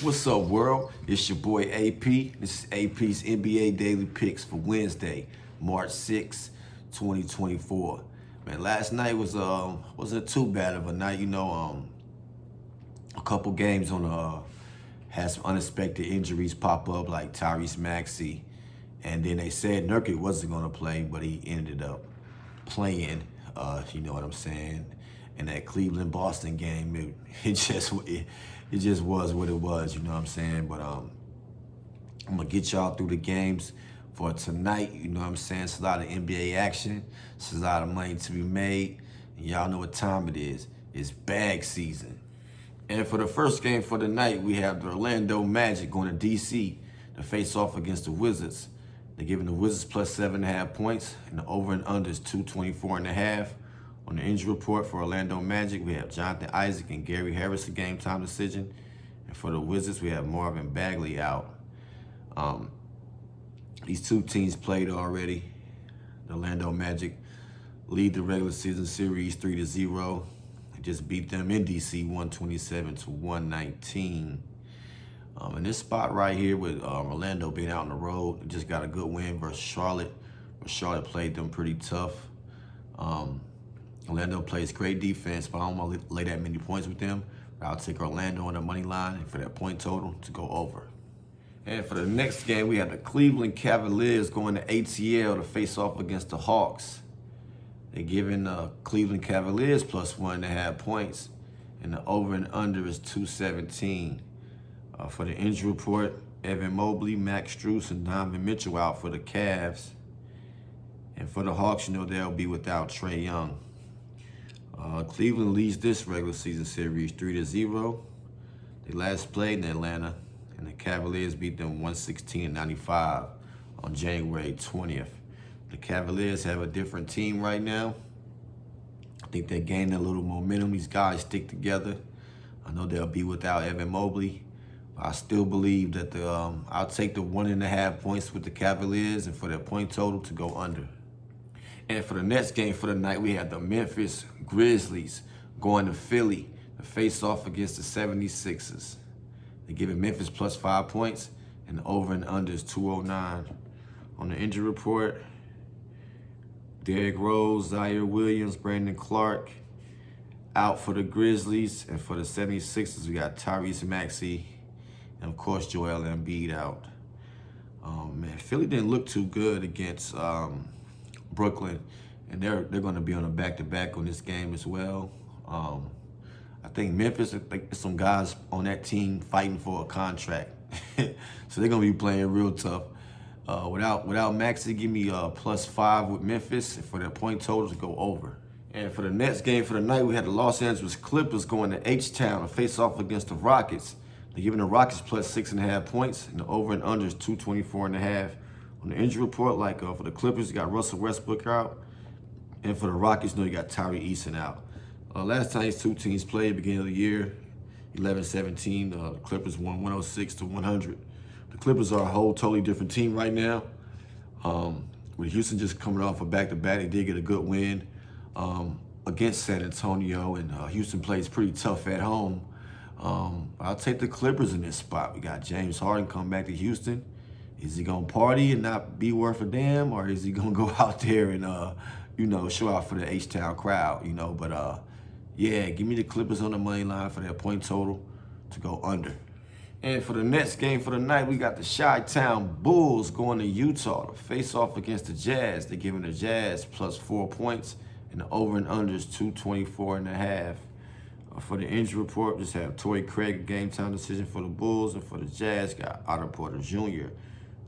What's up, world? It's your boy AP. This is AP's NBA Daily Picks for Wednesday, March 6, 2024. Man, last night wasn't too bad of a night. A couple games had some unexpected injuries pop up, like Tyrese Maxey, and then they said Nurkic wasn't gonna play, but he ended up playing. You know what I'm saying? In that Cleveland Boston game, it just was what it was. You know what I'm saying? But I'm gonna get y'all through the games for tonight. You know what I'm saying? It's a lot of NBA action. It's a lot of money to be made. And y'all know what time it is. It's bag season. And for the first game for the night, we have the Orlando Magic going to DC to face off against the Wizards. They're giving the Wizards plus 7.5 points, and the over and under is 224.5. On the injury report for Orlando Magic, we have Jonathan Isaac and Gary Harris, a game time decision. And for the Wizards, we have Marvin Bagley out. These two teams played already. The Orlando Magic lead the regular season series 3-0. They just beat them in DC 127-119. In this spot right here with Orlando being out on the road, they just got a good win versus Charlotte. But Charlotte played them pretty tough. Orlando plays great defense, but I don't want to lay that many points with them. I'll take Orlando on the money line for that point total to go over. And for the next game, we have the Cleveland Cavaliers going to ATL to face off against the Hawks. They're giving the Cleveland Cavaliers plus 1.5 points, and the over and under is 217. For the injury report, Evan Mobley, Max Strus, and Donovan Mitchell out for the Cavs. And for the Hawks, they'll be without Trae Young. Cleveland leads this regular season series 3-0. They last played in Atlanta, and the Cavaliers beat them 116-95 on January 20th. The Cavaliers have a different team right now. I think they're gaining a little momentum. These guys stick together. I know they'll be without Evan Mobley. I still believe that I'll take the 1.5 points with the Cavaliers and for their point total to go under. And for the next game for the night, we have the Memphis Grizzlies going to Philly to face off against the 76ers. They're giving Memphis plus 5 points, and the over and under is 209. On the injury report, Derrick Rose, Zaire Williams, Brandon Clark out for the Grizzlies. And for the 76ers, we got Tyrese Maxey and, of course, Joel Embiid out. Man, Philly didn't look too good against Brooklyn, and they're going to be on a back-to-back on this game as well. I think Memphis, there's some guys on that team fighting for a contract, so they're going to be playing real tough. Without Maxey, give me plus 5 with Memphis for their point total to go over. And for the next game for the night, we had the Los Angeles Clippers going to H-Town to face off against the Rockets. They're giving the Rockets plus 6.5 points, and the over and under is 224.5. On the injury report, for the Clippers, you got Russell Westbrook out. And for the Rockets, you got Tyree Eason out. Last time these two teams played, beginning of the year, 11-17, the Clippers won 106-100. The Clippers are a whole totally different team right now. With Houston just coming off a back-to-back, they did get a good win against San Antonio, and Houston plays pretty tough at home. I'll take the Clippers in this spot. We got James Harden come back to Houston. Is he going to party and not be worth a damn, or is he going to go out there and, show out for the H-Town crowd, But, yeah, give me the Clippers on the money line for their point total to go under. And for the next game for the night, we got the Chi-Town Bulls going to Utah to face off against the Jazz. They're giving the Jazz plus 4 points, and the over and under is 224.5. For the injury report, just have Torrey Craig, game time decision for the Bulls, and for the Jazz, got Otto Porter Jr.,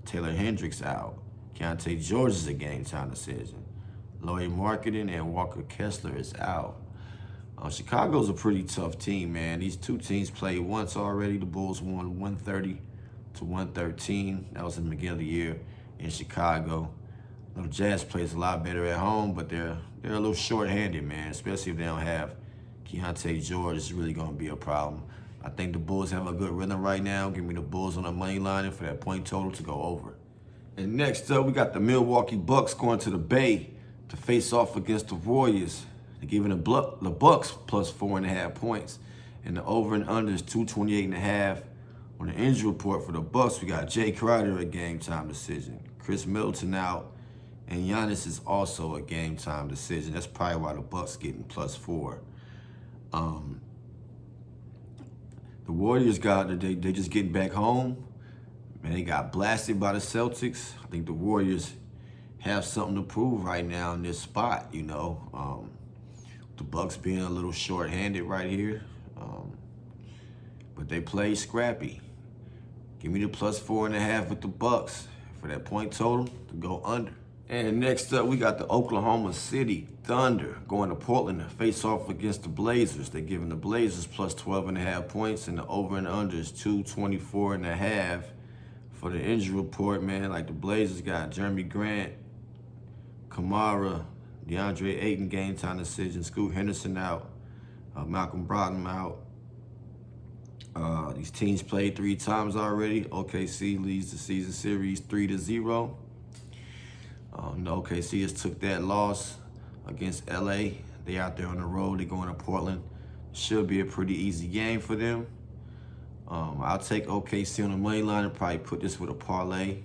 Taylor Hendricks out. Keontae George is a game time decision. Lloyd Marketing and Walker Kessler is out. Chicago's a pretty tough team, man. These two teams played once already. The Bulls won 130-113. That was in the beginning of the year in Chicago. The Jazz plays a lot better at home, but they're a little short-handed, man, especially if they don't have Keontae George. It's really going to be a problem. I think the Bulls have a good rhythm right now. Give me the Bulls on the money line and for that point total to go over. And next up, we got the Milwaukee Bucks going to the Bay to face off against the Warriors. They're giving the Bucks plus 4.5 points. And the over and under is 228.5 On the injury report for the Bucks, we got Jay Crowder, a game-time decision. Chris Middleton out, and Giannis is also a game-time decision. That's probably why the Bucks getting +4. The Warriors they just getting back home. Man, they got blasted by the Celtics. I think the Warriors have something to prove right now in this spot, you know. The Bucks being a little short-handed right here. But they play scrappy. Give me the +4.5 with the Bucks for that point total to go under. And next up, we got the Oklahoma City Thunder going to Portland to face off against the Blazers. They're giving the Blazers +12.5 points, and the over and under is 224.5. For the injury report, man, like the Blazers got Jeremy Grant, Kamara, DeAndre Ayton game time decision, Scoot Henderson out, Malcolm Brogdon out. These teams played 3 times already. OKC leads the season series 3-0. The OKC has took that loss against LA. They out there on the road. They're going to Portland. Should be a pretty easy game for them. I'll take OKC on the money line and probably put this with a parlay.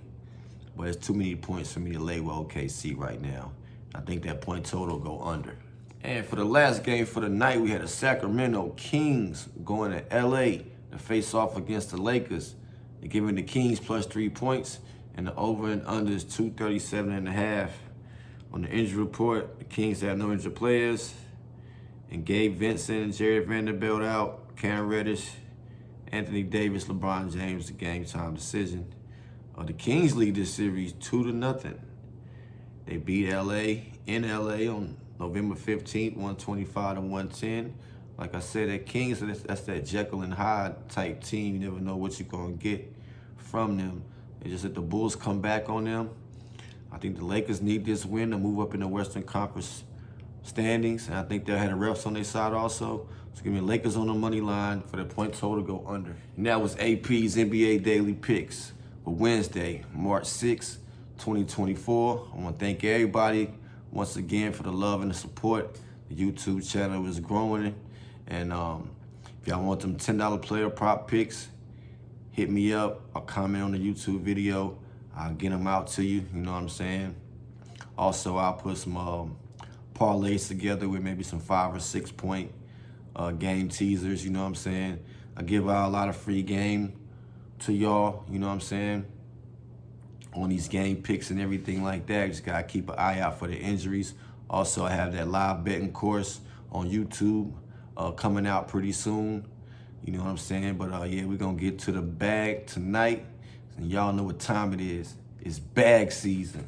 But it's too many points for me to lay with OKC right now. I think that point total will go under. And for the last game for the night, we had the Sacramento Kings going to LA to face off against the Lakers. They're giving the Kings +3 points, and the over and under is 237.5. On the injury report, the Kings have no injured players, and Gabe Vincent and Jared Vanderbilt out, Cam Reddish, Anthony Davis, LeBron James, the game time decision. The Kings lead this series 2-0. They beat LA in LA on November 15th, 125-110. Like I said, that Kings, that's that Jekyll and Hyde type team. You never know what you're going to get from them. It's just that the Bulls come back on them. I think the Lakers need this win to move up in the Western Conference standings. And I think they had the refs on their side also. So give me Lakers on the money line for the point total to go under. And that was AP's NBA Daily Picks for Wednesday, March 6, 2024. I want to thank everybody once again for the love and the support. The YouTube channel is growing. And if y'all want them $10 player prop picks, hit me up. I'll comment on the YouTube video. I'll get them out to you, you know what I'm saying? Also, I'll put some parlays together with maybe some 5 or 6 point game teasers, you know what I'm saying? I give out a lot of free game to y'all, you know what I'm saying? On these game picks and everything like that. Just gotta keep an eye out for the injuries. Also, I have that live betting course on YouTube coming out pretty soon. You know what I'm saying? But yeah, we're gonna get to the bag tonight. And y'all know what time it is. It's bag season.